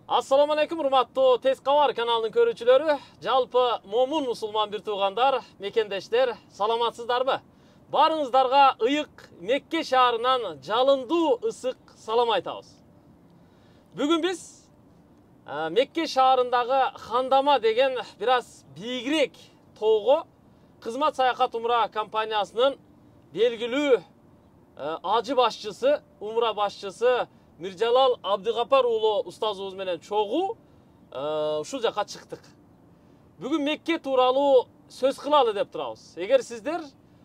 Assalamu alaikum, урматтуу Тез Кабар каналынын көрүүчүлөрү, жалпы момун мусулман бир туугандар, мекендештер, саламатсыздарбы? Барыңыздарга ыйык Мекке шаарынан жалындуу ысык салам айтабыз. Бүгүн биз Мекке шаарындагы Хандама деген бир аз бийигирээк тоого кызмат саякат умра компаниясынын белгилүү ажы башчысы, умра башчысы Миржалал Абдыгапар уулу устазыбыз менен чогуу ушул жака чыктык. Бүгүн Мекке тууралуу сөз кылалы деп турабыз. Эгер сиздер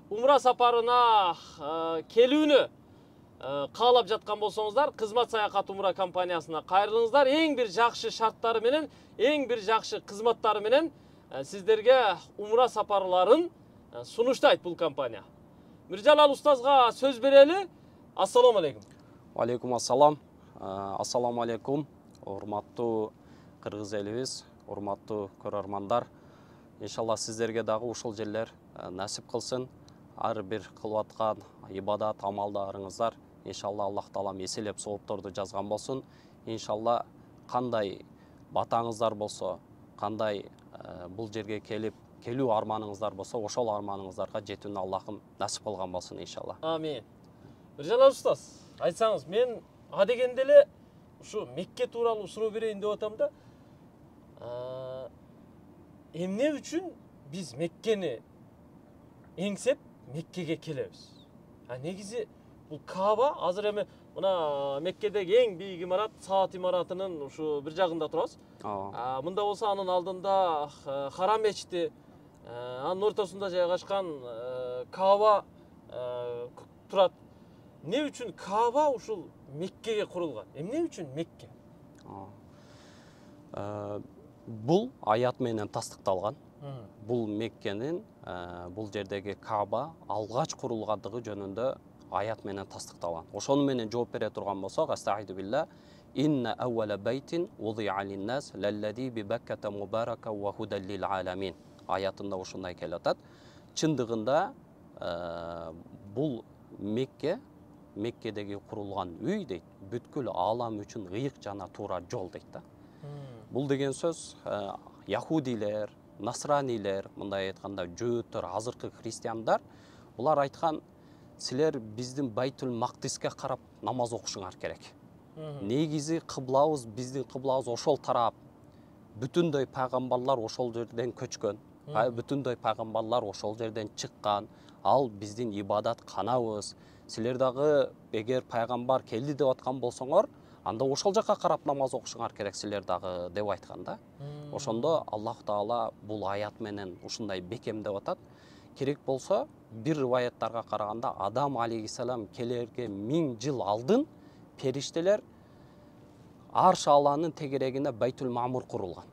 умра сапарына келүүнү каалап жаткан болсоңуздар, кызмат саякат умра компаниясына кайрылыңыздар. Эң бир жакшы шарттары менен, эң бир жакшы кызматтары менен сиздерге умра сапарларын сунуштайт бул компания. Миржалал устазга сөз берели. Ассаламу алейкум. Алейкум ассалам. Ассаламу алейкум. Урматтуу кыргыз элибиз, урматтуу көрөрмандар. Иншалла сиздерге дагы ушул жерлер насип кылсын. Ар бир кылып аткан ибадат, амалдарыңыздар иншалла Аллах таалам эселеп соопторду жазган болсун. Иншалла кандай батаңыздар болсо, кандай бул жерге келүү арманыңыздар болсо, ошол арманыңыздарга жетүүнү Аллахым насип кылган болсун иншалла. Амин. Миржалал устаз, айтсаңыз, мен адегенде эле ушу Мекке тууралуу суроо берейин деп атам да. Эмне үчүн биз Меккени эңсеп Меккеге келебиз? Негизи бул Кааба, азыр эми мына Меккедеги эң бийик имарат, Саат имаратынын ушу бир жагында турабыз. Мында болсо анын алдында Харам мечити, анын ортосунда жайгашкан Кааба турат. Не үчүн Кааба ушул Меккеге курулган? Эмне үчүн Мекке? Бул аят менен тастыкталган. Бул Меккенин, бул жердеги Кааба алгач курулгандыгы жөнүндө аят менен тастыкталган. Ошону менен жооп бере турган болсок, астагфиру билла, инна аввала байтин уди'a лин-нас лаллади би Бакката мубарака ва худан лил аламин. Аятында ушундай келип атат. Чындыгында бул Меккедеги курулган үй дейт, бүткүл аалам үчүн ыйык жана туура жол дейт да. Бул деген сөз яхудилер, насранилер, мындай айтканда жөөттөр, азыркы христиандар, булар айткан, силер биздин Байтул Мактиске карап намаз окушуңар керек. Негизи кыблабыз, биздин кыблабыз ошол тарап. Бүтүндөй пайгамбарлар ошол жерден көчкөн. Бүтүндөй пайгамбарлар ошол жерден чыккан. Ал биздин ибадат канабыз. Силер дагы эгер пайгамбар келди деп аткан болсоңор, анда ошол жака карап намаз окушуңар керек силер дагы деп айткан да. Ошондо Аллах Таала бул аят менен ушундай бекемдеп атат. Керек болсо, бир риваяттарга караганда Адам алейхиссалам келерге 1000 жыл алдын периштелер Арш Алланын тегерегинде Байтул Мамур курулган.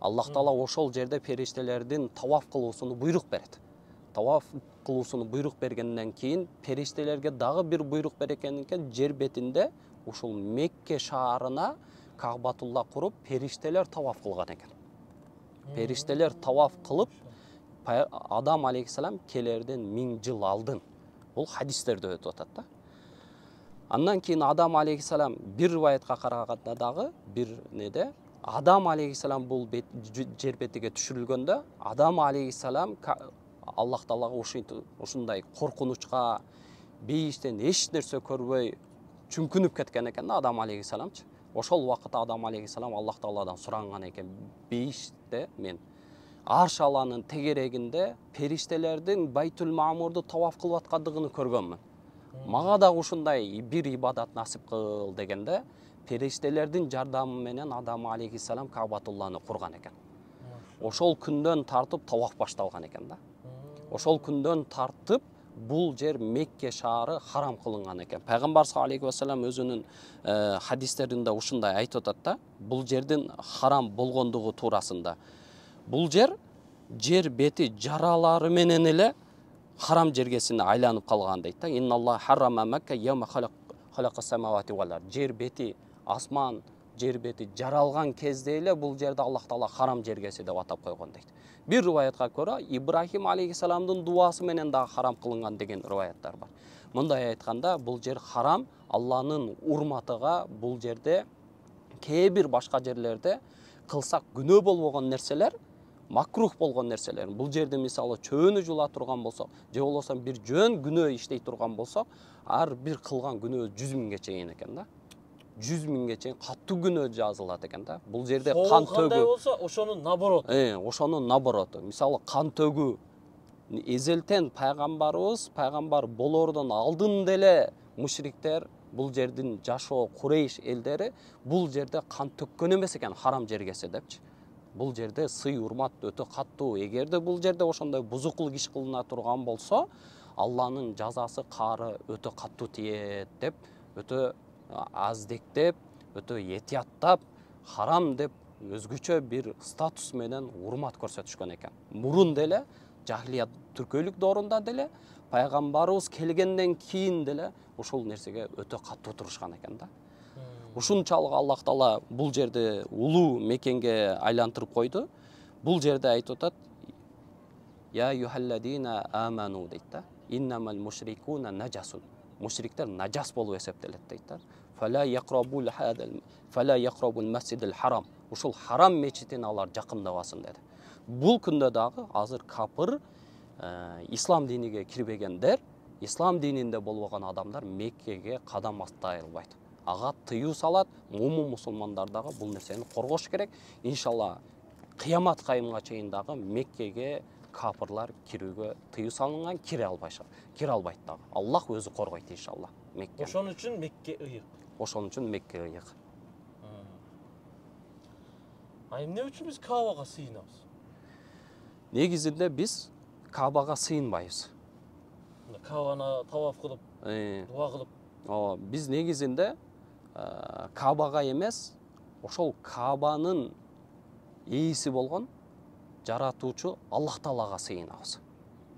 Аллах Таала ошол жерде периштелердин таваф кылуусуну буйрук берет. Таваф кылуусуну буйрук бергенден кийин периштелерге дагы бир буйрук берекенден жер бетинде ушул Мекке шаарына Каабатулла куруп периштелер таваф кылган экен. Периштелер таваф кылып Адам алейхиссалам келерден 1000 жыл алдын. Бул хадистерде өтүп атат да. Андан кийин Адам алейхиссалам бир риваятка караганда дагы бир неде Адам алейхиссалам бул жер бетиге түшүрүлгөндө Адам алейхиссалам Аллах Таалага ушундай коркунучка, бейиштен эч нерсе көрбөй чүңкүнүп кеткен экен да Адам алейхиссаламчы. Ошол убакытта Адам алейхиссалам Аллах Тааладан суранган экен, бейиште мен Арш Алланын тегерегинде периштелердин Байтул Мамурду таваф кылып аткандыгын көргөнмүн. Мага да ушундай бир ибадат насип кыл дегенде, периштелердин жардамы менен Адам алейхиссалам Каабатулланы курган экен. Ошол күндөн тартып таваф башталган экен да. Ошол күндөн тартып бул жер Мекке шаары харам кылынган экен. Пайгамбар саллаллаху алейхи ва саллям өзүнүн хадистеринде ушундай айтып атат да, бул жердин харам болгондугу туурасында. Бул жер бети жаралары менен эле харам жергесине айланып калган дейт да. Инналлах харрама Макка яма халака самавати вал ард. Жер бети, асман, жер бети жаралган кезде эле бул жерде Аллах Таала харам жергеси деп атап койгон дейт. Бир риваятка көрө Ибрахим алейхиссаламдын дуасы менен дагы харам кылынган деген риваяттар бар. Мындай айтканда бул жер харам, Алланын урматыга бул жерде кээ бир башка жерлерде кылсак күнөө болбогон нерселер, макрух болгон нерселер. Бул жерде мисалы чөөнү жула турган болсок, же болбосо бир жөн күнөө иштей турган болсок, ар бир кылган күнөө 100 миңге чейин экен да. 100 миңге чейин катуу күнөө жазылат экен да. Бул жерде кан төгүү. Кандай болсо, ошонун наоборот. Ошонун наобороту. Мисалы кан төгүү. Эзелтен пайгамбар болордон алдын деле мушриктер бул жердин жашоо Курейш элдери бул жерде кан төккөн эмес экен, харам жергесе депчи. Бул жерде сый урмат өтө каттуу. Эгерде бул жерде ошондой бузукулук иш кылына турган болсо, Алланын жазасы каары өтө каттуу тиет деп, өтө аздектеп, өтө этияттап, харам деп өзгөчө бир статус менен урмат көрсөтүшкөн экен. Мурун деле жахилият түркөйлүк доорунда деле пайгамбарыбыз келгенден кийин деле ушул нерсеге өтө каттуу турушкан экен да. Ушунчалык Аллах Таала бул жерде улуу мекенге айлантырып койду. Бул жерде айтып атат: "Я юхалладина аману" дейт да. "Иннамал мушрикуна наджасун." Мушриктер наджас болуп эсептелет дейт да. "Фала яқрабул масжидил харам." Ушул харам мечитине алар жакындабасын деди. Бул күндө дагы азыр капыр ислам диниге кирбегендер, ислам дининде болбогон адамдар Меккеге кадам бастай албайт. Ага тыюу салат, мумун мусулмандар дагы бул нерсени коргош керек. Иншалла кыямат кайымга чейин дагы Меккеге капырлар кирүүгө тыюу салынган, кире албайт дагы. Аллах өзү коргойт иншалла Мекке. Ошон үчүн Мекке ыйык. Ошон үчүн Мекке ыйык. Эмне үчүн биз Каабага сыйынабыз? Негизинде биз Каабага сыйынбайбыз. Каабаны таваф кылып, дуа кылып. Биз негизинде Каабага эмес, ошол Каабанын ээси болгон жаратуучу Аллах Таалага сыйынабыз.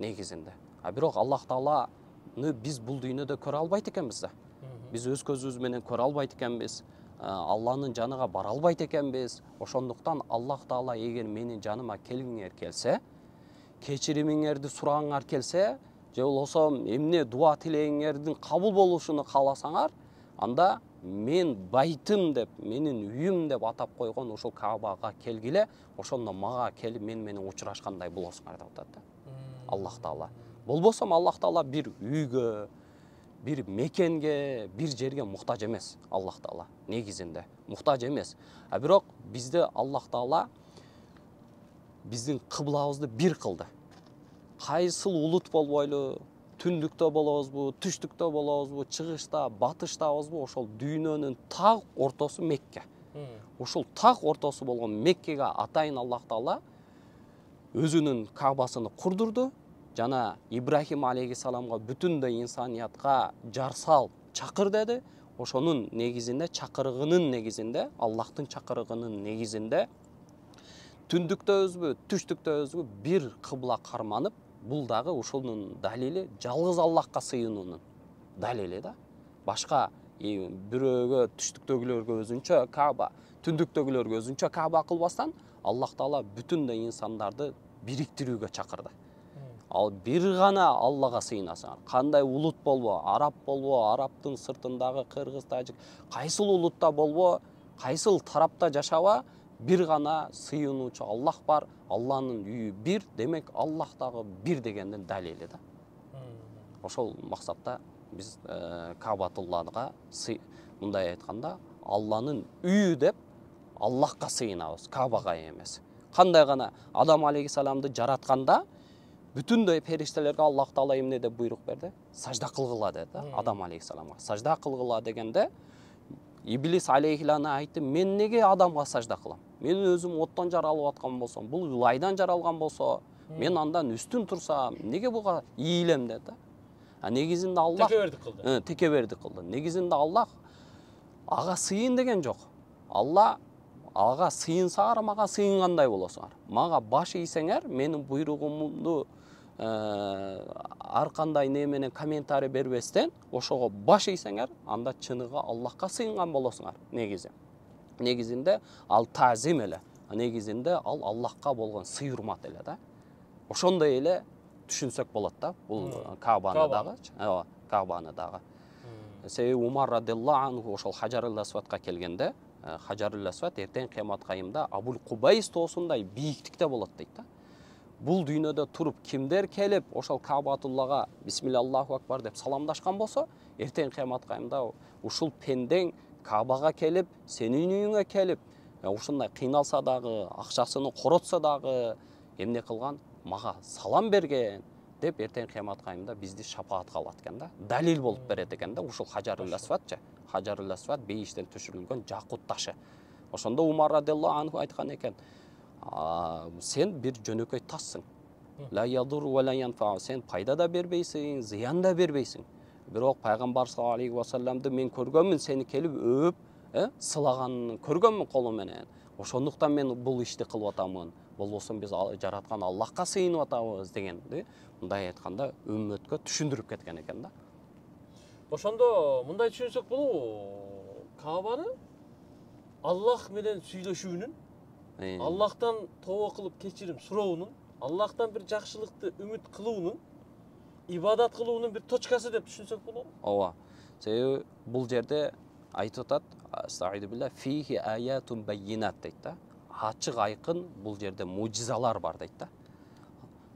Негизинде. Бирок Аллах Тааланы биз бул дүйнөдө көрө албайт экенбиз да. Биз өз көзүбүз менен көрө албайт экенбиз. Алланын жаныга бара албайт экенбиз. Ошондуктан Аллах Таала эгер менин жаныма келгиңер келсе, кечиримиңерди сурагыңар келсе, же болбосо эмне дуа тилегиңердин кабыл болушуну кааласаңар, анда мен байтым деп, менин үйүм деп атап койгон ушул Каабага келгиле, ошондо мага келип мен менен учурашкандай болосуңар деп атат да. Аллах Таала. Болбосо Аллах Таала бир үйгө, бир мекенге, бир жерге муктаж эмес. Аллах Таала негизинде муктаж эмес. Бирок бизде Аллах Таала биздин кыблабызды бир кылды. Кайсыл улут болбойлу, түндүктө болобузбу, түштүктө болобузбу, чыгышта, батыштабызбы, ошол дүйнөнүн так ортосу Мекке. Ушул так ортосу болгон Меккеге атайын Аллах Таала өзүнүн Каабасын курдурду. Жана Ибрахим алейхиссаламга бүтүндөй инсаниятка жар сал, чакыр деди. Ошонун негизинде, чакырыгынын негизинде, Аллахтын чакырыгынын негизинде түндүктөбүзбү, түштүктөбүзбү бир кыбла карманып, бул дагы ушунун далили жалгыз Аллахка сыйынуунун далили да. Башка бирөөгө, түштүктөгүлөргө өзүнчө Кааба, түндүктөгүлөргө өзүнчө Кааба кылбастан Аллах Таала бүтүндөй инсандарды бириктирүүгө чакырды. Ал бир гана Аллага сыйынасыңар. Кандай улут болбо, араб болбо, арабтын сыртындагы кыргыз, тажик, кайсыл улутта болбо, кайсыл тарапта жашаба, бир гана сыйынуучу Аллах бар. Алланын үйү бир, демек Аллах дагы бир дегендин далили да. Ошол максатта биз Каабатуллага мындай айтканда, Алланын үйү деп Аллахка сыйынабыз, Каабага эмес. Кандай гана Адам алейхиссаламды жаратканда бүтүндөй периштелерге Аллах Таала эмне деп буйрук берди? Сажда кылгыла деди Адам алейхиссаламга. Сажда кылгыла дегенде Иблис алейхилана айтты: "Мен неге адамга сажда кылам? Мен өзүм оттон жаралып аткан болсом, бул лайдан жаралган болсо, мен андан үстүн турсам, неге буга ийилем" деди. Негизинде Аллах текебердик кылды. Негизинде Аллах ага сыйын деген жок. Алла ага сыйынсаңар, мага сыйынгандай болосуңар. Мага баш ийсеңер, менин буйругумду ар кандай не менен комментарий бербестен, ошого баш ийсеңер, анда чыныгы Аллахка сыйынган болосуңар. Негизинде ал тазим эле. Негизинде ал Аллахка болгон сый урмат эле да. Ошондой эле түшүнсөк болот да, бул Каабаны дагы. Каабаны дагы. Себеби Умар радиллаху анху ошол Хажарул Асвадка келгенде, Хажарул Асвад ертең қиямат қайымда Абул Кубайс тоосундай бийиктикте болот дейт да. Бул дүйнөдө туруп кимдер келип ошол Каабатуллага бисмилля Аллаху акбар деп саламдашкан болсо, ертең қиямат қайымда ушул пендең Каабага келип, сенин үйүңө келип, ушундай кыйналса дагы, акчасын коротса дагы, эмне кылган? Мага салам берген деп ертең қиямат қайымда бизди шапаатка алат экен да. Далил болуп берет экен да ушул Хажарул Асвадчы. Хажарул Асвад бейиштен түшүрүлгөн жакут ташы. Ошондо Умар радиаллаху анху айткан экен, сен бир жөнөкөй тассың. Ла ядур ва ла янфа, сен пайда да бербейсиң, зыян да бербейсиң. Бирок пайгамбар саллаллаху алейхи ва салламды мен көргөнмүн, сени келип өөп, сылаганын көргөнмүн колу менен. Ошондуктан мен бул ишти кылып атамын. Болбосо биз жараткан Аллахка сыйынып атабыз дегенди. Мындай айтканда үммөткө түшүндүрүп кеткен экен да. Ошондо мындай түшүнсөк болобу, Каабаны Аллах менен сүйлөшүүнүн, Аллахтан тобо кылып кечирим суроонун, Аллахтан бир жакшылыкты үмүт кылуунун, ибадат кылуунун бир точкасы деп түшүнсөк болобу? Ооба. Себеби бул жерде айтып атат, астагфиру билlah, фихи аятун байинат дейт да. Ачык айкын бул жерде мужизалар бар дейт да.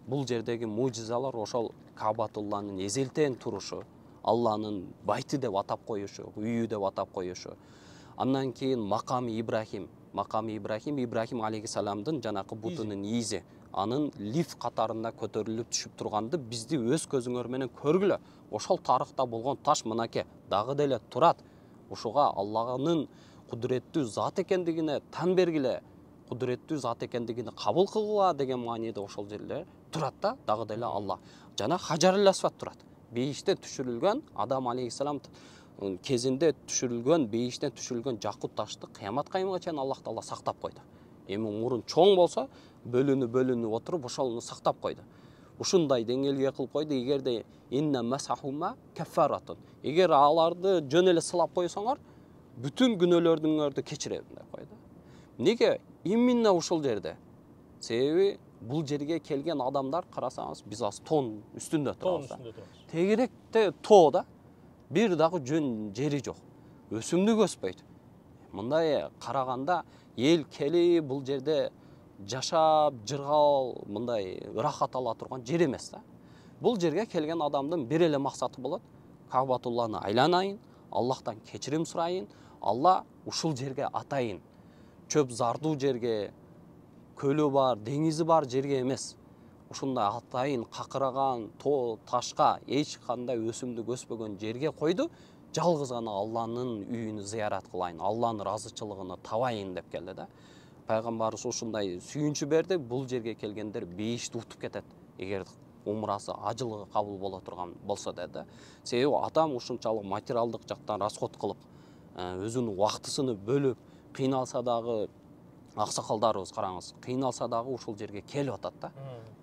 Бул жердеги мужизалар ошол Каабатулланын эзелтен турушу, Алланын байты деп атап коюшу, үйү деп атап коюшу. Андан кийин Маками Ибрахим, Ибрахим алейхиссаламдын жанакы бутунун ийизи, анын лиф катарында көтөрүлүп түшүп турганды бизди өз көзүңөр менен көргүлө. Ошол тарыхта болгон таш мынакей дагы деле турат. Ушуга Аллахнын кудуреттүү зат экендигине тан бергиле, кудуреттүү зат экендигини кабыл кылгыла деген мааниде ошол жерде турат да, дагы деле Аллах. Жана Хажарул Асвад турат. Бейиштен түшүрүлгөн Адам алейхиссалам кезинде түшүрүлгөн, бейиштен түшүрүлгөн жакут ташты кыямат кайымга чейин Аллах Таала сактап койду. Эми мурун чоң болсо, бөлүнүп отуруп ошону сактап койду. Ушундай деңгээлге кылып койду, эгерде инна масахума кафаратун. Эгер аларды жөн эле сылап койсоңор, бүтүн күнөөлөрүңөрдү кечирем деп койду. Неге? Именно ушул жерде. Себеби бул жерге келген адамдар карасаңыз, биз аз тон үстүндө турабыз. Тегеректе тоо да, бир дагы жөн жери жок. Өсүмдүк өспөйт. Мындай караганда эл келип бул жерде жашап, жыргал, мындай ырахат ала турган жер эмес да. Бул жерге келген адамдын бир эле максаты болот: Каабатулланы айланайын, Аллахтан кечирим сурайын, Алла ушул жерге атайын. Чөп зардуу жерге, көлү бар, деңизи бар жерге эмес. Ушундай атайын какыраган тоо ташка, эч кандай өсүмдүк өспөгөн жерге койду. Жалгыз гана Алланын үйүнү зыярат кылайын, Алланын ыраазычылыгын табайын деп келди да. Пайгамбарыбыз ушундай сүйүнчү берди. Бул жерге келгендер бейишти утуп кетет, эгер умрасы ажылыгы кабыл боло турган болсо деди. Себеби адам ушунчалык материалдык жактан расход кылып, өзүнүн убактысын бөлүп, кыйналса дагы, аксакалдарыбыз караңыз, кыйналса дагы ушул жерге келип атат да.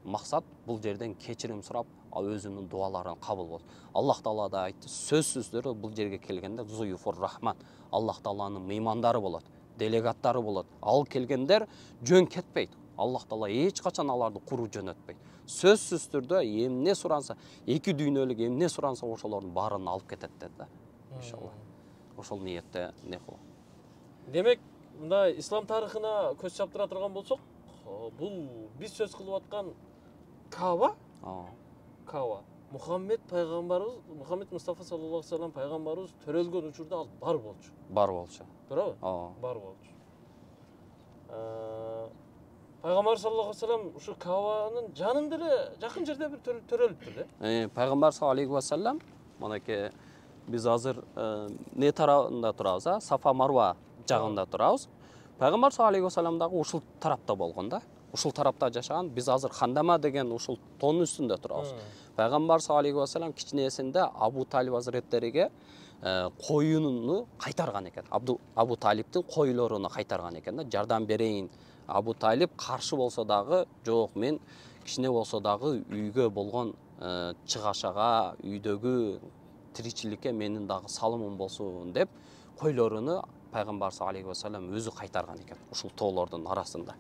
Максат бул жерден кечирим сурап, өзүнүн дуаларын кабыл болот. Аллах Таала да айтты, сөзсүз түрдө бул жерге келгенде зуюфур рахман, Аллах Тааланын меймандары болот, делегаттары болот. Ал келгендер жөн кетпейт. Аллах Таала эч качан аларды куру жөнөтпөйт. Сөзсүз түрдө эмне суранса, эки дүйнөлүк эмне суранса ошолордун баарын алып кетет dedi да. Иншалла. Ошол ниетте не кылат. Демек, мындай ислам тарыхына көз чаптыра турган болсок, бул биз сөз кылып аткан Кааба, Кааба Мухаммед пайгамбарыбыз, Мухаммед Мустафа саллаллаху алейхи вассалам пайгамбарыбыз төрөлгөн учурда ал бар болчу. Бар болчу. Туурабы? Бар болчу. Пайгамбар саллаллаху алейхи вассалам ушу Каабанын жанында эле жакын жерде бир төрөлүптүр да. Пайгамбар саллаллаху алейхи вассалам, манаке биз азыр не тарабында турабыз, Сафа Марва жагында турабыз. Пайгамбар саллаллаху алейхи вассалам дагы ушул тарапта болгон да. Ушул тарапта жашаган. Биз азыр Хандама деген ушул тоонун үстүндө турабыз. Пайгамбар саллаллаху алейхи вассалам кичинесинде Абу Талиб азиреттериге коюнуну кайтарган экен. Абу Талиптин койлоруну кайтарган экен да. Жардам берейин. Абу Талиб каршы болсо дагы, жок, мен кичине болсо дагы үйгө болгон чыгашага, үйдөгү тиричиликке менин дагы салымым болсун деп койлоруну пайгамбарыбыз алейхи вассалам өзү кайтарган экен ушул тоолордун арасында.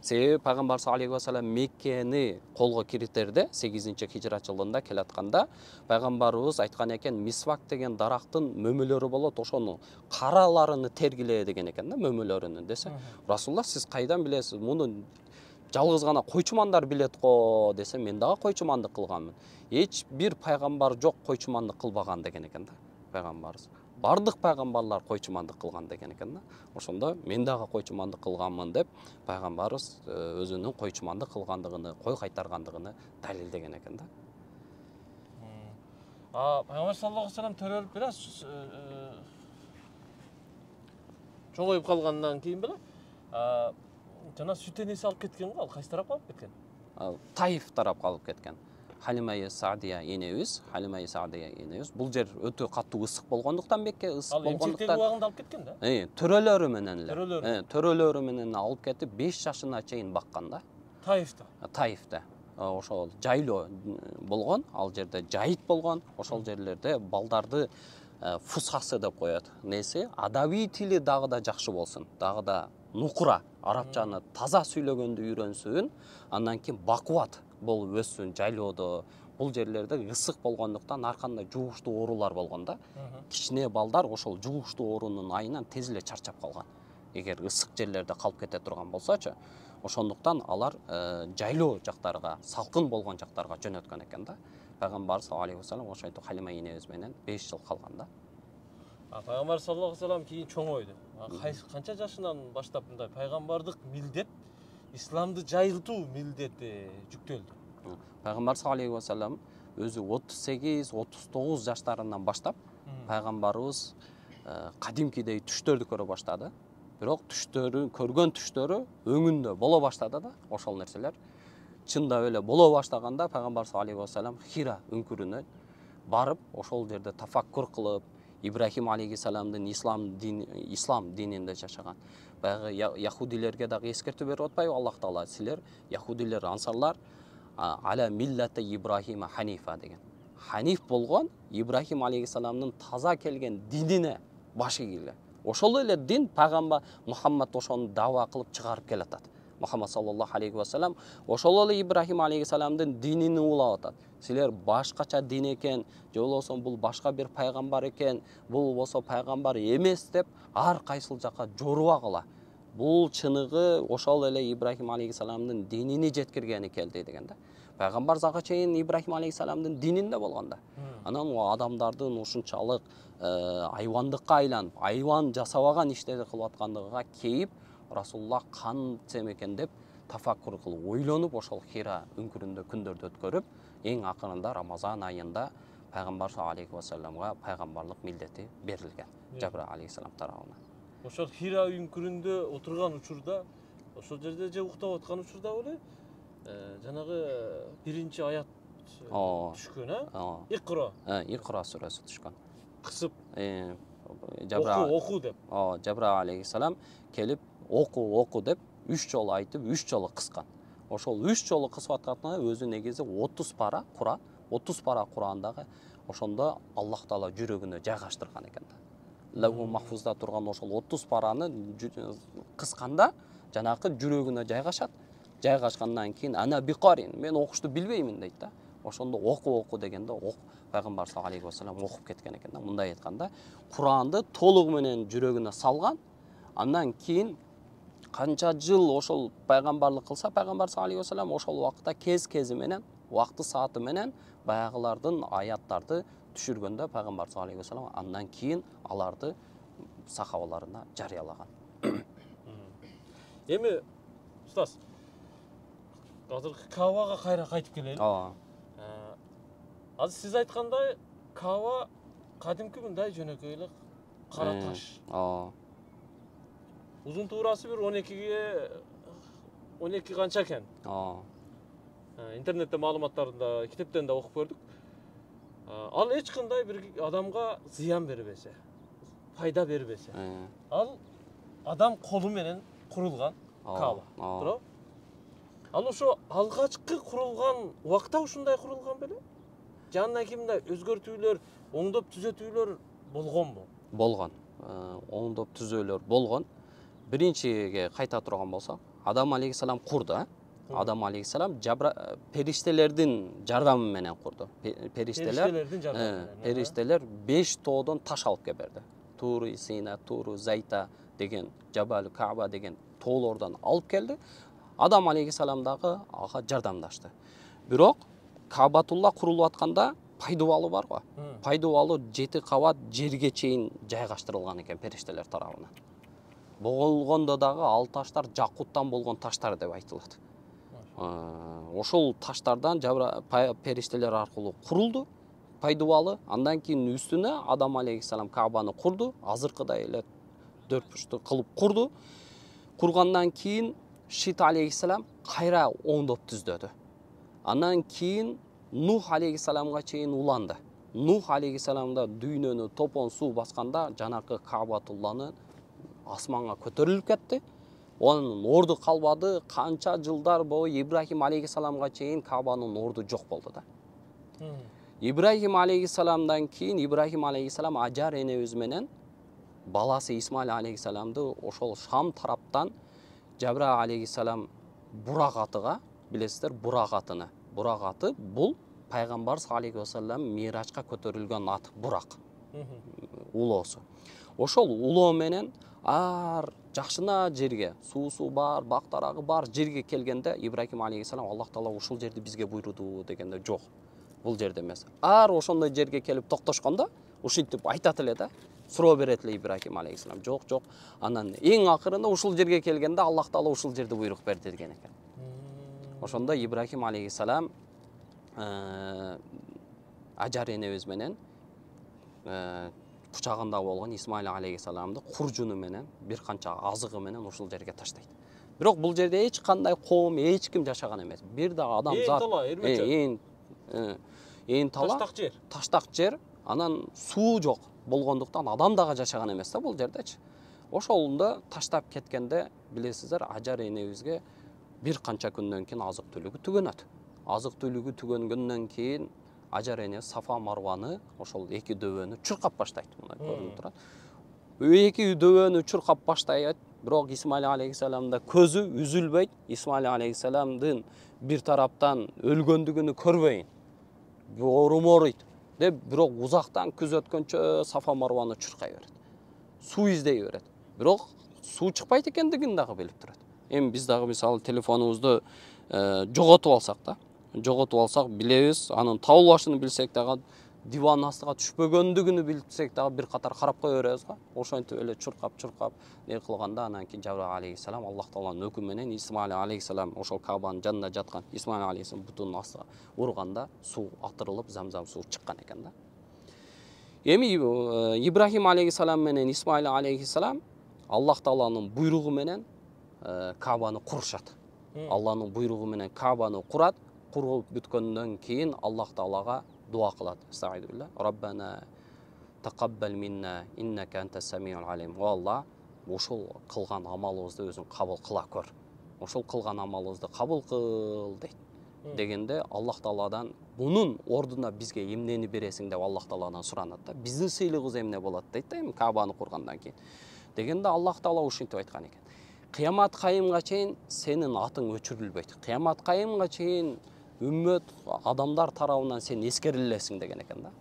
Себеби пайгамбарыбыз алейхи вассалам Меккени колго киртерде 8-хижрат жылында келатканда пайгамбарыбыз айткан экен, мисвак деген дарактын мөмөлөрү болот, ошону караларыны тергиле деген экен да, мөмөлөрүнүн десе. Расулулла, сиз кайдан билесиз? Муну жалгыз гана койчумандар билет го десе, мен дагы койчумандык кылганмын. Эч бир пайгамбар жок койчумандык кылбаган деген экен да пайгамбарыбыз. Бардык пайгамбарлар койчумандык кылган деген экен да. Ошондо мен дагы койчумандык кылганмын деп пайгамбарыбыз өзүнүн койчумандык кылгандыгын, кой кайтаргандыгын далилдеген экен да. Пайгамбар саллаллаху алейхи вассалам төрөлүп бир аз чоңоюп калгандан кийин беле жана сүт энеси алып кеткен го, ал кайсы тарапка алып кеткен? Таиф тарапка алып кеткен. Халимай Саадия энебиз. Бул жер өтө катуу ысык болгондуктан, Мекке ысык болгондуктан. Ал убагында алып кеткен да? Төрөлөрү менен эле. Төрөлөрү менен алып кетип 5 жашына чейин баккан да. Таифта. Ошол жайлоо болгон, ал жерде жайыт болгон, ошол жерлерде балдарды фусхасы деп коет. Неси? Адаби тили дагы да жакшы болсун, дагы да нукура, арабчаны таза сүйлөгөндү үйрөнсүн, андан кийин бакубат болуп өссүн жайлоодо. Бул жерлерде ысык болгондуктан ар кандай жугуштуу оорулар болгон да. Кичине балдар ошол жугуштуу оорунун айынан тез эле чарчап калган. Эгер ысык жерлерде калып кете турган болсочу, ошондуктан алар жайлоо жактарга, салкын болгон жактарга жөнөткөн экен да. Пайгамбарыбыз алейхи вассалам ошентип Халима энебиз менен 5 жыл калган да. Пайгамбар саллаллаху алейхи вассалам кийин чоңойду. Канча жашынан баштап мындай пайгамбардык милдет, исламды жайылтуу милдети жүктөлдү? Пайгамбарыбыз алейхи вассалам өзү 38-39 жаштарынан баштап пайгамбарыбыз кадимкидей түштөрдү көрө баштады. Бирок көргөн түштөрү өңүндө боло баштады да, ошол нерселер. Чындап эле боло баштаганда пайгамбарыбыз алейхи вассалам Хира үңкүрүнө барып, ошол жерде тафаккур кылып, Ибрахим алейхиссаламдын ислам дининде жашаган. Баягы яхудилерге дагы эскертүү берип атпайбы Аллах Таала? Силер яхудилер, ансарлар аля миллати Ибрахима ханифа деген. Ханиф болгон Ибрахим алейхиссаламдын таза келген динине баш ийгиле. Ошол эле дин пайгамбар Мухаммад ошону даава кылып чыгарып келатат. Мухаммад саллаллаху алейхи вассалам ошол эле Ибрахим алейхиссаламдын динини улап атат. Силер башкача дин экен, же болбосо бул башка бир пайгамбар экен, бул болсо пайгамбар эмес деп ар кайсыл жакка жорубагыла. Бул чыныгы ошол эле Ибрахим алейхиссаламдын динини жеткиргени келди деген да. Пайгамбар зага чейин Ибрахим алейхиссаламдын дининде болгон да. Анан адамдардын ушунчалык айвандыкка айланып, айван жасабаган иштерди кылып аткандыгына кейип, Расулуллах кантсем экен деп тафаккур кылып, ойлонуп, ошол Хира үңкүрүндө күндөрдү өткөрүп, эң акырында Рамазан айында пайгамбар алейхи вассаламга пайгамбарлык милдети берилген Жабра алейхиссалам тарабынан. Ошол Хира үңкүрүндө отурган учурда, ошол жерде же уктап аткан учурда беле жанагы биринчи аят түшкөн, Икра. Икра сүрөсү түшкөн. Кысып оку деп. Жабра алейхиссалам келип оку деп 3 жолу айтып, 3 жолу кыскан. Ошол 3 жолу кысып атканда өзү негизи 30 пара Куран, 30 пара Курандагы ошондо Аллах Таала жүрөгүнө жайгаштырган экен да. Лавху махфузда турган ошол 30 параны кысканда жанакы жүрөгүнө жайгашат. Жайгашкандан кийин ана биқарин, мен окушту билбеймин дейт да. Ошондо оку дегенде пайгамбар алейхи вассалам окуп кеткен экен да. Мындай айтканда, Куранды толугу менен жүрөгүнө салган. Андан кийин канча жыл ошол пайгамбарлык кылса, пайгамбар алейхи вассалам ошол убакытта кези менен, убакты сааты менен баягылардын аяттарды түшүргөндө пайгамбар алейхи вассалам андан кийин аларды сахабаларына жарыялаган. Эми устаз, азыр Кабага кайра кайтып келели. Азыр сиз айткандай, Каба кадимки мындай жөнөкөй эле кара таш. Узун туурасы бир 12 канча экен. Интернетте маалыматтарында, китептен да окуп көрдүк. Ал эч кандай бир адамга зыян бербесе, пайда бербесе. Ал адам колу менен курулган Каба. Туурабы? Ал ошо алгачкы курулган убакта ушундай курулган беле? Жанынан кийин мындай өзгөртүүлөр, оңдоп түзөтүүлөр болгонбу? оңдоп түзөөлөр болгон. Биринчиге кайта турган болсок, Адам алейхиссалам курду. Адам алейхиссалам периштелердин жардамы менен курду. Периштелер 5 тоодон таш алып келберди. Туру Сина, Туру Зайта деген, Жабал Кааба деген тоолордон алып келди. Адам алейхиссалам дагы ага жардамдашты. Бирок Каабатулла курулуп атканда пайдубалы бар го. Пайдубалы 7 кабат жерге чейин жайгаштырылган экен периштелер тарабынан. Болгондо дагы ал таштар жакуттан болгон таштар деп айтылат. Ошол таштардан периштелер аркылуу курулду пайдубалы. Андан кийин үстүнө Адам алейхиссалам Каабаны курду, азыркыдай эле 4 бурчтуу кылып курду. Кургандан кийин Шит алейхиссалам кайра оңдоп түздөдү. Андан кийин Нух алейхиссаламга чейин уланды. Нух алейхиссаламда дүйнөнү топон суу басканда жанакы Каабатулланы асманга көтөрүлүп кетти. Onun ordu kalmadı, kança жылдар boyu İbrahim aleyhisselamga çeyin Kabe'nin ordu жоқ болды da. İbrahim aleyhisselamdan keyin İbrahim aleyhisselam Acar enebüz menen balası İsmail aleyhisselamды ошол Шам тараптан Жабра алейхиссалам Бурак атыга, билесиздер, Бурак атыны. Бурак аты бул пайгамбар саллаллаху алейхи вассалам Миражга көтөрүлгөн ат Бурак. Улоосу. Ошол улоо менен ар жакшына жерге, суусу бар, бактарагы бар жерге келгенде Ибрахим алейхиссалам Аллах Таала ушул жерди бизге буйруду дегенде жок. Бул жерде эмес. Ар ошондой жерге келип токтошкондо ушинтип айтат эле да, суроо берет эле Ибрахим алейхиссалам. Жок, жок. Анан эң акырында ушул жерге келгенде Аллах Таала ушул жерди буйрук берди деген экен. Ошондо Ибрахим алейхиссалам Ажар энебиз менен кучагында болгон Исмаил алейхиссаламды куржуну менен бир канча азыгы менен ушул жерге таштайт. Бирок бул жерде эч кандай коом, эч ким жашаган эмес. Бир да адам зат. Ээн тала, таштак жер, анан суу жок болгондуктан адам дагы жашаган эмес да бул жердечи. Ошолунда таштап кеткенде билесиздер, Ажар энебизге бир канча күндөн кийин азык түлүгү түгөнөт. Азык түлүгү түгөнгөндөн кийин Ажар эне Сафа Марваны ошол эки дөбөнү чуркап баштайт. Мына көрүнүп турат. Эки дөбөнү чуркап баштайт. Бирок Исмаил алейхиссаламда көзү үзүлбөйт. Исмаил алейхиссаламдын бир тараптан өлгөндүгүнү көрбөйүн. Оруморойт деп, бирок узактан күзөткөнчө Сафа Марваны чуркай берет. Суу издей берет. Бирок суу чыкпайт экендигин дагы билип турат. Эми биз дагы мисалы телефонубузду жоготуп алсак да, билебиз, анын табылбашын билсек дагы, диван астыга түшпөгөндүгүнү билсек дагы бир катар карап кое беребиз го. Ошентип эле чуркап не кылганда, анан кийин Жабра алейхиссалам Аллах Тааланын өкүмү менен Исмаил алейхиссалам ошол Кабанын жанында жаткан Исмаил алейхиссалам бутунун астыга урганда суу атырылып, замзам суу чыккан экен да. Эми Ибрахим алейхиссалам менен Исмаил алейхиссалам Аллах Тааланын буйругу менен Кабаны курушат. Алланын буйругу менен Кабаны курат. Куруп бүткөндөн кийин Аллах Таалага дуа кылат. Estaizu billah. Rabbana taqabbal minna innaka antas samiul alim. О Алла, ошол кылган амалыбызды өзүң кабыл кыла көр. Ошол кылган амалыбызды кабыл кыл дейт. Дегенде Аллах Тааладан бунун ордуна бизге эмнени бересиң деп Аллах Тааладан суранат да. Биздин сыйлыгыбыз эмне болот дейт да, эми Кабаны кургандан кийин. Дегенде Аллах Таала ушинтип айткан экен. Кыямат кайымга чейин сенин атың өчүрүлбөйт. Кыямат кайымга чейин үммөт адамдар тарабынан сен эскерилесиң деген экен да.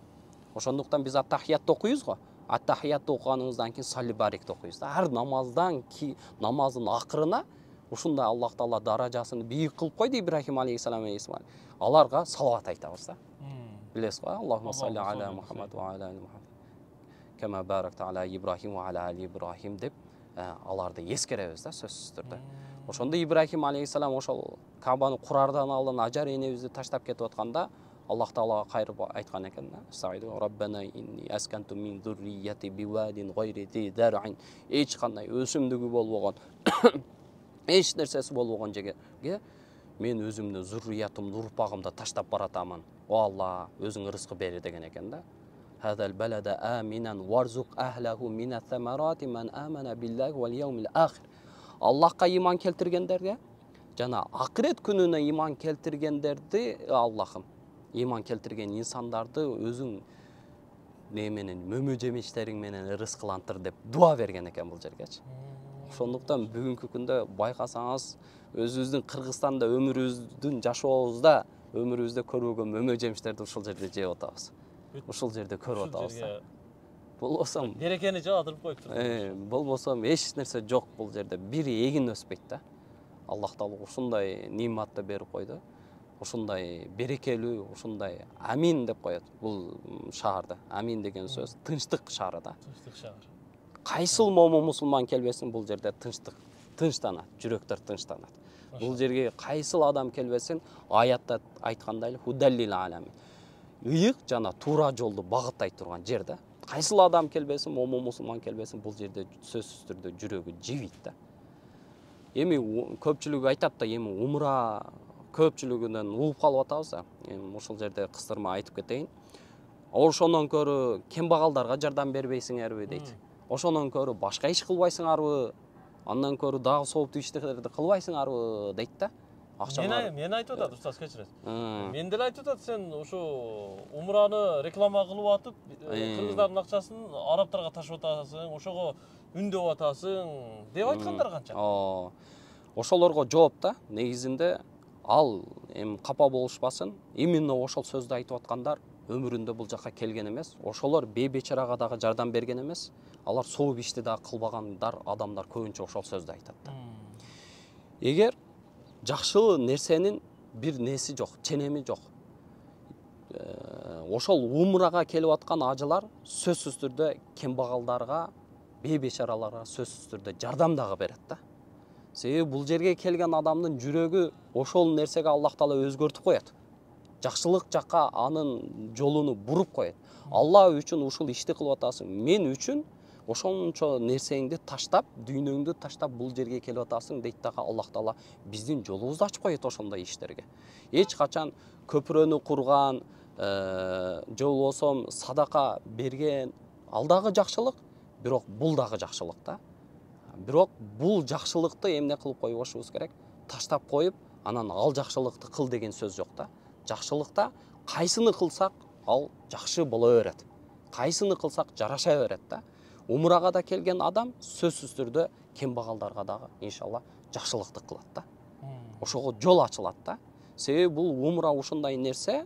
Ошондуктан биз ат-тахиятты окуйбуз го. Ат-тахиятты окуганыбыздан кийин салли барикти окуйбуз да. Ар намаздан кийин намаздын акырына ушундай Аллах Таала даражасын бийик кылып койду Ибрахим алейхиссалам менен Исмаил. Аларга салават айтабыз да. Билесиз го, Аллахумма салли аля Мухаммад ва аля Мухаммад. Кама баракта аля Ибрахим ва аля али Ибрахим деп аларды эскеребиз да, сөзсүз түрдө. Ошондо Ибрахим алейхиссалам ошол Кабаны курардан алдын Ажар энебизди таштап кетип атканда Аллах Таалага кайрып айткан экен да. Estaizu Rabbana inni askantu min zurriyyati biwadin ghayri zi zar'in. Эч кандай өсүмдүгү болбогон, эч нерсеси болбогон жерге мен өзүмдүн зурриятымды, урпагымды таштап баратамын. О Алла, өзүң рызкы бер деген экен да. Hadal balada aminan warzuq ahlahu min ath-thamarati man amana billahi wal yawmil akhir. Аллахка иман келтиргендерге, жана акырет күнүнө иман келтиргендерди, Аллахым, иман келтирген инсандарды өзүң неменен мөмө жемиштериң менен ырыскылантыр деп дуа берген экен бул жергечи. Ошондуктан бүгүнкү күндө байкасаңыз өзүбүздүн Кыргызстанда өмүрүбүздүн жашообузда өмүрүбүздө көрбөгөн мөмө жемиштерди ушул жерде жеп атабыз. Ушул жерде көрүп атабыз. Болбосо берекени жаадырып коюптур. Болбосо эч нерсе жок бул жерде. Бир эгин өспөйт да. Аллах Таала ушундай ниматты берип койду. Ушундай берекелүү, ушундай амин деп коет бул шаарда. Амин деген сөз тынчтык шаары да. Тынчтык шаар. Кайсыл момун мусулман келбесин бул жерде тынчтык, тынчтанат, жүрөктөр тынчтанат. Бул жерге кайсыл адам келбесин аятта айткандай эле худаллил алами. Ыйык жана туура жолду багыттайт турган жер да. Кайсыл адам келбесин, момун мусулман келбесин бул жерде сөзсүз түрдө жүрөгү жибийт да. Эми көпчүлүгү айтат да, эми умра көпчүлүгүнөн угуп калып атабыз да. Эми ушул жерде кыстырма айтып кетейин. Ошонон көрө кембагалдарга жардам бербейсиңерби дейт. Ошонон көрө башка иш кылбайсыңарбы? Андан көрө дагы сооптуу иштерди кылбайсыңарбы дейт да. Мен айтып атат, устаз кечирет. Мен деле айтып атат, сен ушу умраны реклама кылып атып, кыргыздардын акчасын арабтарга ташып атасың, ошого үндөп атасың деп айткандар канча. Ошолорго жооп да, негизинде ал эми капа болушпасын, именно ошол сөздү айтып аткандар өмүрүндө бул жака келген эмес. Ошолор бейбечарага дагы жардам берген эмес. Алар сооп ишти дагы кылбагандар адамдар көбүнчө ошол сөздү айтат да. Эгер жакшы нерсенин бир неси жок, ченеми жок. Ошол умрага келип аткан ажылар сөзсүз түрдө кембагалдарга, бейбечараларга сөзсүз түрдө жардам дагы берет да. Себеби бул жерге келген адамдын жүрөгү ошол нерсеге Аллах Таала өзгөртүп коет. Жакшылык жакка анын жолуну буруп коет. Алла үчүн ушул ишти кылып атасың, мен үчүн ошончо нерсеңди таштап, дүйнөңдү таштап бул жерге келип атасың дейт дагы Аллах Таала биздин жолубузду ачып коет ошондой иштерге. Эч качан көпүрөнү курган, же болбосо садака берген ал дагы жакшылык, бирок бул дагы жакшылык да. Бирок бул жакшылыкты эмне кылып койбошубуз керек? Таштап коюп, анан ал жакшылыкты кыл деген сөз жок да. Жакшылыкта кайсыны кылсак ал жакшы боло берет. Кайсыны кылсак жараша берет да. Умрага да келген адам сөзсүз түрдө кембагалдарга дагы иншалла жакшылыкты кылат да. Ошого жол ачылат да. Себеби бул умра ушундай нерсе,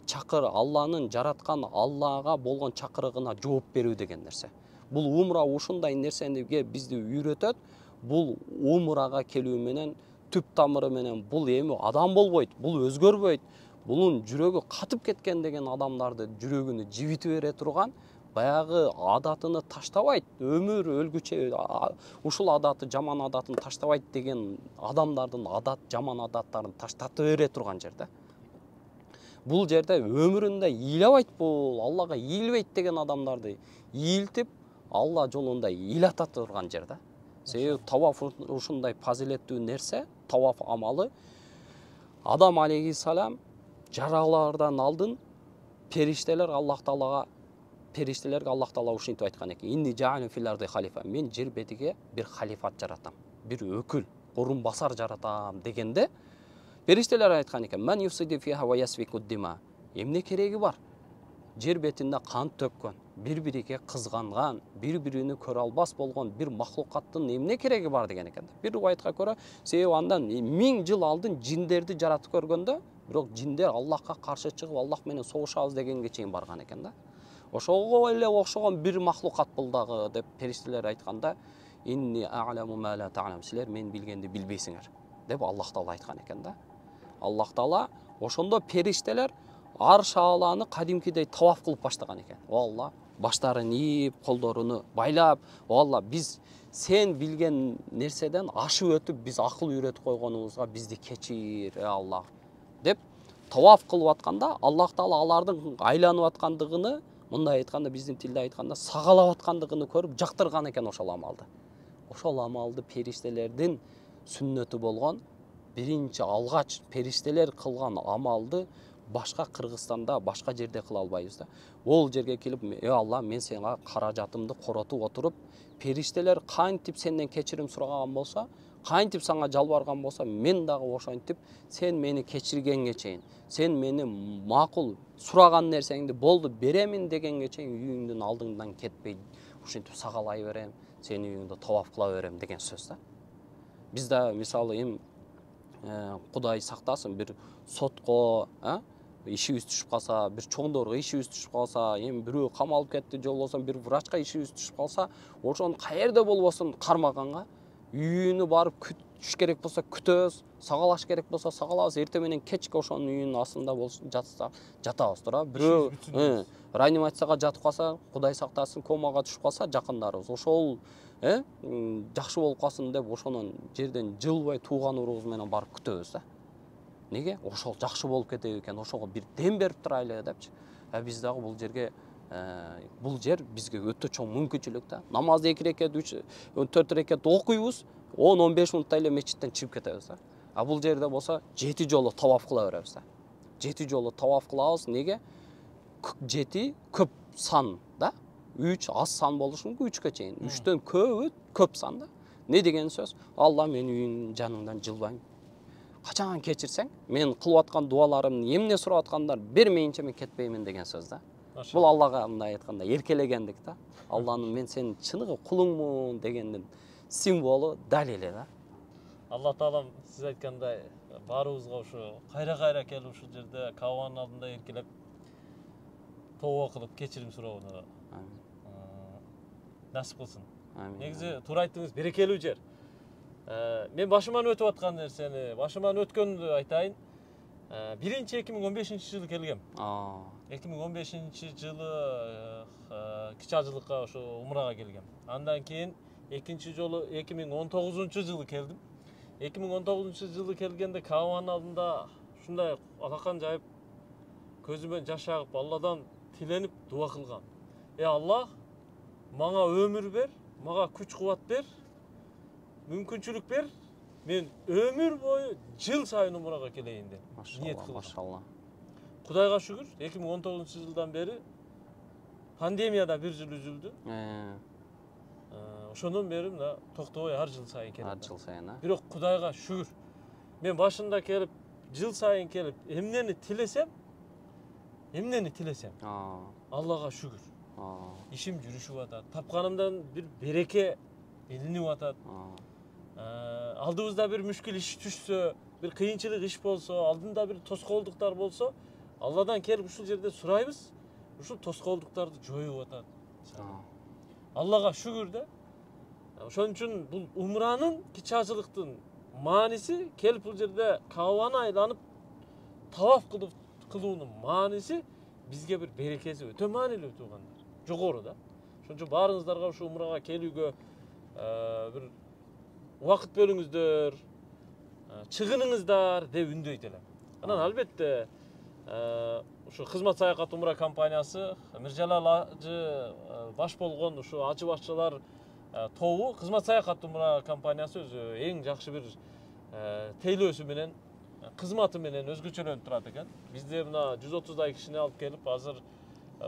чакыр Алланын жараткан Аллага болгон чакырыгына жооп берүү деген нерсе. Бул умра ушундай нерсеге бизди үйрөтөт. Бул умрага келүү менен түп тамыры менен бул эми адам болбойт, бул өзгөрбөйт. Булун жүрөгү катып кеткен деген адамдарды жүрөгүнү жибитип бере турган баягы адатыны таштабайт, өмүр өлгүчө ушул адаты, жаман адатын таштабайт деген адамдардын жаман адаттарын таштатып бере турган жерде. Бул жерде өмүрүндө ыйлабайт бул, Аллага ыйлбайт деген адамдарды ыйлтип, Алла жолунда ыйлата турган жерде. Себеби таваф ушундай фазилеттүү нерсе, таваф амалы. Адам алейхиссалам жаралардан алдын периштелерге Аллах Таала ушинтип айткан экен. Инни жаалун фил арди халифа. Мен жер бетиге бир халифат жаратам, бир өкүл, орун басар жаратам дегенде периштелер айткан экен. Ман юфсиди фиха ва ясфику дима. Эмне кереги бар? Жер бетинде кан төккөн, бири-бириге кызганган, бири-бирини көрө албас болгон бир махлукаттын эмне кереги бар деген экен. Бир риваятка көрө, себеби андан 1000 жыл алдын жиндерди жаратып көргөндө, бирок жиндер Аллахка каршы чыгып, Аллах менен согушабыз дегенге чейин барган экен да. Ошого эле окшогон бир махлукат бул дагы деп периштелер айтканда, инни а'ламу ма ла та'лам. Силер мен билгенди билбейсиңер деп Аллах Таала айткан экен да. Аллах Таала ошондо периштелер арш ааланы кадимкидей таваф кылып баштаган экен. О Алла, баштарын ийип, колдоруну байлап, о Алла, биз сен билген нерседен ашып өтүп, биз акыл үйрөтүп койгонубузга бизди кечир, Алла деп таваф кылып атканда, Аллах Таала алардын айланып аткандыгыны, мындай айтканда, биздин тилде айтканда, сагалап аткандыгыны көрүп жактырган экен ошол амалды. Ошол амалды периштелердин сүннөтү болгон, биринчи алгач периштелер кылган амалды башка Кыргызстанда, башка жерде кыла албайбыз да. Ол жерге келип, Алла, мен сага каражатымды коротуп отуруп, периштелер кантип сенден кечирим сураган болсо, кантип сага жалбарган болсо, мен дагы ошентип сен мени кечиргенге чейин, сен мени макул сураган нерсеңди болду беремин дегенге чейин үйүңдүн алдыңдан кетпей ушинтип сагалай берем, сени үйүңдө табап кыла берем деген сөз да. Бизде мисалы эми Кудай сактасын бир сотко, ишибиз түшүп калса, бир чоңдорго ишибиз түшүп калса, эми бирөө камалып кетти, же болбосо бир врачка ишибиз түшүп калса, ошону каерде болбосун кармаганга үйүнө барып күтүш керек болсо күтөбүз, сагалаш керек болсо сагалабыз, эртең менен кечке ошонун үйүнүн астында жатабыз тура. Бирөө реанимацияга жатып калса, Кудай сактасын, комага түшүп калса жакындарыбыз, ошол жакшы болуп калсын деп ошонун жерден жылбай тууган урубуз менен барып күтөбүз да. Неге? Ошол жакшы болуп кетеби экен, ошого бир дем берип турайлы депчи. Биз дагы бул жерге бул жер бизге өтө чоң мүмкүнчүлүк да. Намазды 2 рекет, 3, 4 рекет окуйбуз, 10-15 минутта эле мечиттен чыгып кетебиз да. Бул жерде болсо 7 жолу таваф кыла беребиз да. 7 жолу таваф кылабыз. Неге? 7 көп сан да. 3 аз сан болушу мүмкүн 3-кө чейин. 3төн көп сан да. Не деген сөз? Алла мени үйүнүн жаныңдан жылбайм. Качан кечирсең, мен кылып аткан дуаларымды эмне сурап аткандар бермейинче мен кетпеймин деген сөз да. Бул Аллага мындай айтканда эркелегендик да. Алланын мен сенин чыныгы кулуңмун дегендин символу далили да. Алла таалам сиз айткандай баарыбызга ушу кайра келип ушул жерде Каабанын алдында эркелеп тооба кылып кечирим суроону насип кылсын. Негизи туура айттыңыз, берекелүү жер. Мен башыман өтүп аткан нерсени, башыман өткөндү айтайын. Биринчи 2015-жылы келгем. 2015-жылы кичи ажылыкка ошо умрага келгем. Андан кийин экинчи жолу 2019-жылы келдим. 2019-жылы келгенде Каабанын алдында ушундай алакан жайып, көзүмөн жаш агып, Алладан тиленип дуа кылгам. Алла, мага өмүр бер, мага күч кубат бер, мүмкүнчүлүк бер, мен өмүр бою жыл сайын умрага келейин деп ниет кылдым. Машалла. Кудайга шүгүр, 2019-жылдан бери пандемияда бир жыл үзүлдү. Ошондон бери мына токтобой ар жыл сайын келем. Ар жыл сайын, Бирок Кудайга шүгүр. Мен башында келип, жыл сайын келип, эмнени тилесем, Аллага шүгүр. Ишим жүрүшүп атат. Тапканымдан бир береке илинип атат. Алдыбызда бир мүшкүл иш түшсө, бир кыйынчылык иш болсо, алдында бир тоскоолдуктар болсо, Алладан келип ушул жерде сурайбыз, ушул тоскоолдуктарды жоюп атат. Аллага шүгүр да. Ошон үчүн бул умранын, кичи ажылыктын мааниси келип бул жерде Каабаны айланып таваф кылуунун мааниси бизге бир берекеси өтө маанилүү туугандар. Жогору да. Ошон үчүн баарыңыздарга ушу умрага келүүгө бир убакыт бөлүңүздөр, чыгыныңыздар деп үндөйт элем. Анан албетте ушу кызмат саякат умра компаниясы Миржалал ажы баш болгон ушу ажы башчылар тобу кызмат саякат умра компаниясы өзү эң жакшы бир тейлөөсү менен, кызматы менен өзгөчөлөнүп турат экен. Бизде мына 130дай кишини алып келип, азыр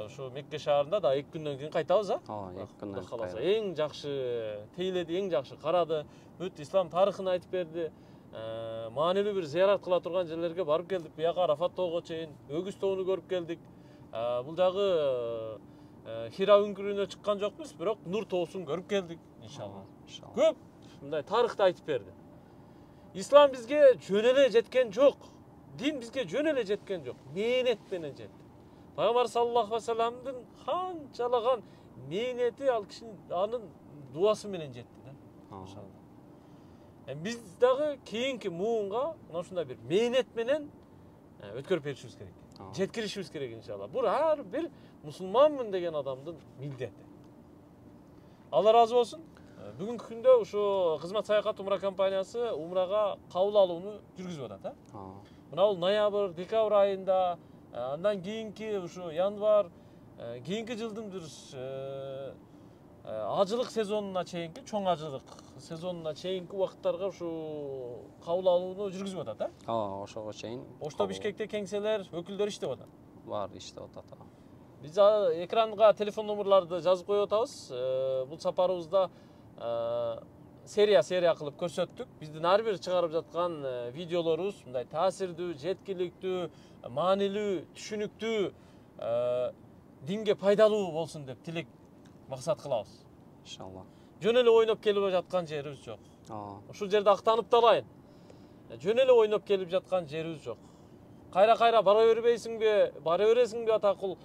ушу Мекке шаарында да 2 күндөн кийин кайтабыз, 2 күндөн каласа. Эң жакшы тейледи, эң жакшы карады, бүт ислам тарыхын айтып берди. Маанилүү бир зыярат кыла турган жерлерге барып келдик. Бияка Арафат тоого чейин Өгүз тоону көрүп келдик. Бул дагы Хира үңкүрүнө чыккан жокпуз, бирок Нур тоосун көрүп келдик, иншалла. Көп мындай тарыхты айтып берди. Ислам бизге жөн эле жеткен жок. Дин бизге жөн эле жеткен жок. Мээнет менен жетти. Пайгамбар саллаллаху алейхи вассаламдын канчалаган мээнети ал кишинин анын дуасы менен жетти да. Иншалла. Биз дагы кийинки муунга мына ушундай бир мээнет менен өткөрүп беришибиз керек. Жеткиришибиз керек иншалла. Бул ар бир мусулманмын деген адамдын милдети. Алла разы болсун. Бүгүнкү күндө ушу кызмат саякат умра компаниясы умрага кабыл алууну жүргүзүп атат, Мына бул ноябрь, декабрь айында, андан кийинки ушу январь, кийинки жылдын бир ажылык сезонуна чейинки, чоң ажылык сезонуна чейинки убакыттарга ушу кабыл алууну жүргүзүп атат, Ошого чейин. Ошто Бишкекте кеңселер, өкүлдөр иштеп атат. Бар иштеп атат. Биз экранга телефон номерларды жазып коюп атабыз. Бул сапарыбызда серия кылып көрсөттүк. Биздин ар бир чыгарып жаткан видеолорубуз мындай таасирдүү, жеткиликтүү, маанилүү, түшүнүктүү, динге пайдалуу болсун деп тилек максат кылабыз. Иншалла. Жөн эле ойноп келип жаткан жерибиз жок. Ушул жерде актанып да алайын. Жөн эле ойноп келип жаткан жерибиз жок. Кайра бара бербейсиңби, бара бересиңби атакул?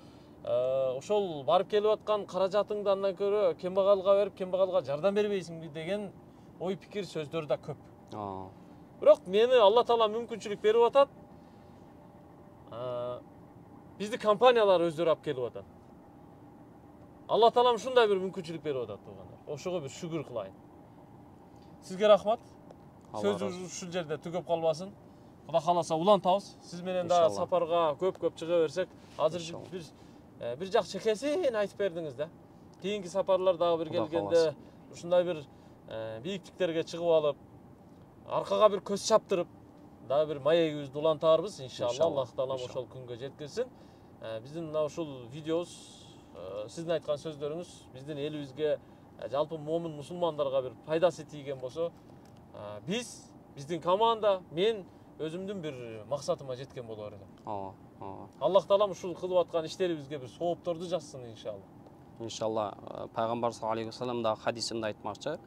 Ошол барып келип аткан каражатыңды андан көрө кембагалга берип, кембагалга жардам бербейсиңби деген ой пикир сөздөр да көп. Бирок мени Алла Таала мүмкүнчүлүк берип атат. Бизди компаниялар өздөрү алып келип атат. Алла Таалам ушундай бир мүмкүнчүлүк берип атат туугандар. Ошого бир шүгүр кылайын. Сизге рахмат. Сөзүбүз ушул жерде түгөп калбасын. Кудай кааласа улантабыз. Сиз менен да сапарга көп чыга берсек, азыр бир жак чекесин айтып бердиңиз да. Кийинки сапарлар дагы бир келгенде ушундай бир бийиктиктерге чыгып алып, аркага бир көз чаптырып, дагы бир маегибизди улантаарбыз. Иншалла Аллах Таалам ошол күнгө жеткирсин. Биздин мына ушул видеобуз, сиздин айткан сөздөрүңүз биздин элибизге, жалпы момун мусулмандарга бир пайдасы тийген болсо, биздин команда, мен өзүмдүн бир максатыма жеткен болор элем. Аллах Таалам ушул кылып аткан иштерибизге бир соопторду жазсын иншалла. Иншалла, пайгамбар саллаллаху алейхи вассалам да хадисинде айтмакчы,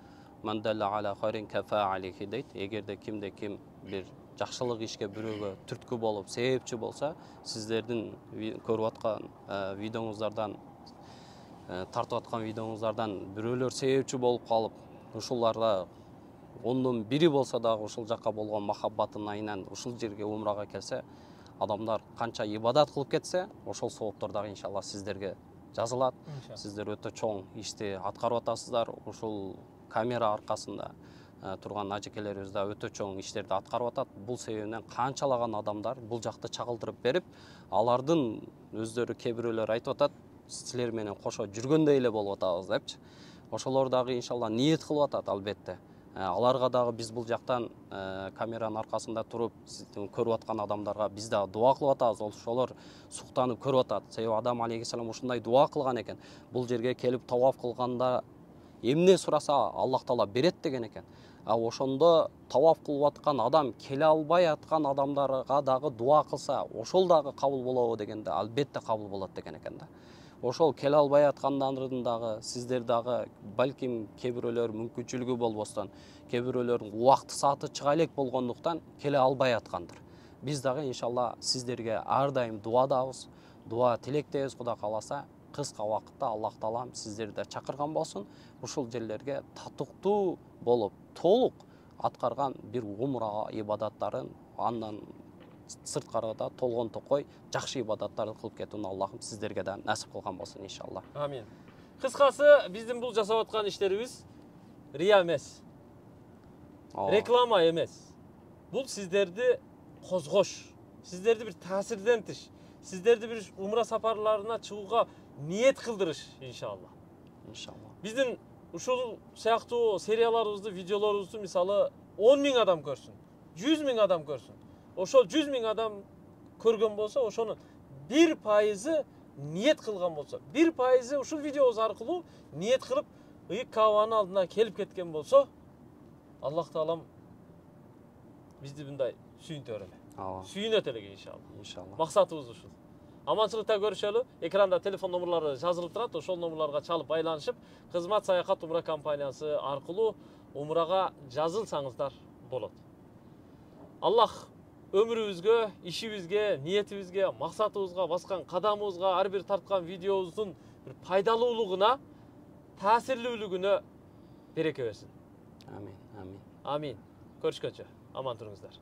"Ман далла ала хайрин кафа алейхи" дейт. Эгерде кимде ким бир жакшылык ишке бирөөгө түрткү болуп, себепчи болсо, сиздердин көрүп аткан видеоңуздардан, тартып аткан видеоңуздардан бирөөлөр себепчи болуп калып, ушуларга 10дон 1 болсо дагы ушул жакка болгон махаббатын айынан ушул жерге умрага келсе, адамдар канча ибадат кылып кетсе, ошол сооптор дагы иншалла сиздерге жазылат. Сиздер өтө чоң ишти аткарып атасыздар. Ушул камера аркасында турган ажекелерибиз да өтө чоң иштерди аткарып атат. Бул себептен канчалаган адамдар бул жакты чагылдырып берип, алардын өздөрү кээ бирөөлөр айтып атат, силер менен кошо жүргөндөй эле болуп атабыз депчи. Ошолор дагы иншалла ниет кылып атат албетте. Аларга дагы биз бул жактан камеранын аркасында туруп, сиздин көрүп аткан адамдарга биз да дуа кылып атабыз. Ошолор суктанып көрүп атат. Себеби Адам алейхиссалам ушундай дуа кылган экен. Бул жерге келип таваф кылганда эмне сураса Аллах Таала берет деген экен. Ошондо таваф кылып аткан адам келе албай аткан адамдарга дагы дуа кылса, ошол дагы кабыл болобу дегенде, албетте кабыл болот деген экен да. Ошол келе албай аткандардын дагы, сиздер дагы балким кээ бирөөлөр мүмкүнчүлүгү болбостон, кээ бирөөлөрдүн убакты сааты чыга элек болгондуктан келе албай аткандыр. Биз дагы иншалла сиздерге ар дайым дуадабыз, дуа тилектебиз. Кудай кааласа, кыска убакытта Аллах Таалам сиздерди чакырган болсун. Ушул жерлерге татыктуу болуп, толук аткарган бир умра ибадаттарын, андан сырткарыда толгон токой жакшы ибадаттарды кылып кетүүнү Аллахым сиздерге да насип кылган болсун иншалла. Амин. Кыскасы, биздин бул жасап аткан иштерибиз рия эмес. Реклама эмес. Бул сиздерди козгош, сиздерди бир таасирдентиш, сиздерди бир умра сапарларына чыгууга ниет кылдырыш иншалла. Иншалла. Биздин ушул сыяктуу серияларыбызды, видеолорубузду мисалы 10 000 адам көрсүн, 100 000 адам көрсүн. Ошол 100 000 адам көргөн болсо, ошонун 1% ниет кылган болсо, 1% ушул видеобуз аркылуу ниет кылып, ыйык Каабанын алдына келип кеткен болсо, Аллах Таалам бизди мындай сүйүнтөр эле. Сүйүнөт эле иншалла. Максатыбыз ушул. Аманчылыкта көрүшөлү. Экранда телефон номерлары жазылып турат. Ошол номерларга чалып байланышып, кызмат саякат умра компаниясы аркылуу умрага жазылсаңыздар болот. Аллах өмүрүбүзгө, ишибизге, ниетибизге, максатыбызга, баскан кадамыбызга, ар бир тарткан видеобуздун бир пайдалуулугуна, таасирлүүлүгүнө береке берсин. Амин. Амин. Көрүшкөнчө. Аман туруңуздар.